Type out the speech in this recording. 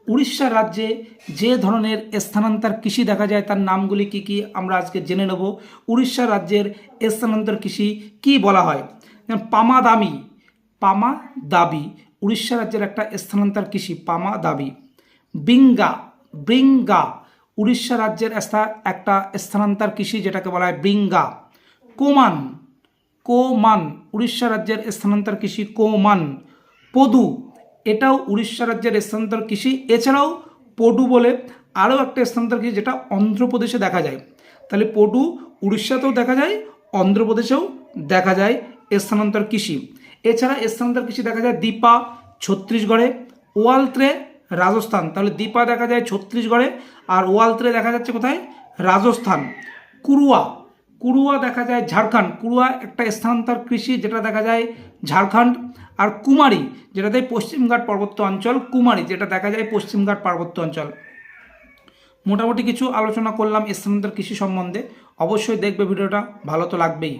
উড়িষ্যা রাজ্যে যে ধরনের স্থানান্তর কৃষি দেখা যায় তার নামগুলি কি কি আমরা আজকে জেনে নেব। উড়িষ্যা রাজ্যের স্থানান্তর কৃষি কি বলা হয়? যেমন পামাদামি, পামাদাবি উড়িষ্যা রাজ্যের একটা স্থানান্তর কৃষি পামাদাবি। ব্রিঙ্গা, ব্রিঙ্গা উড়িষ্যা রাজ্যের একটা স্থানান্তর কৃষি যেটাকে বলা হয় ব্রিঙ্গা। কোমান, কোমান উড়িষ্যা রাজ্যের স্থানান্তর কৃষি কোমান। পদু, এটাও উড়িষ্যা রাজ্যের স্থানান্তর কৃষি। এছাড়াও পডু বলে আরও একটা স্থানান্তর কৃষি যেটা অন্ধ্রপ্রদেশে দেখা যায়। তাহলে পডু উড়িষ্যাতেও দেখা যায়, অন্ধ্রপ্রদেশেও দেখা যায় স্থানান্তর কৃষি। এছাড়া স্থানান্তর কৃষি দেখা যায় দীপা ছত্তিশগড়ে, ওয়ালত্রে রাজস্থান। তাহলে দীপা দেখা যায় ছত্তিশগড়ে আর ওয়ালত্রে দেখা যাচ্ছে কোথায়? রাজস্থান। কুরুয়া, কুরুয়া দেখা যায় ঝাড়খণ্ড। কুরুয়া একটা স্থানান্তর কৃষি যেটা দেখা যায় ঝাড়খণ্ড। আর কুমারী যেটাতে পশ্চিমঘাট পার্বত্য অঞ্চল, কুমারী যেটা দেখা যায় পশ্চিমঘাট পার্বত্য অঞ্চল। মোটামুটি কিছু আলোচনা করলাম স্থানান্তর কৃষি সম্বন্ধে। অবশ্যই দেখবে ভিডিওটা, ভালো তো লাগবেই।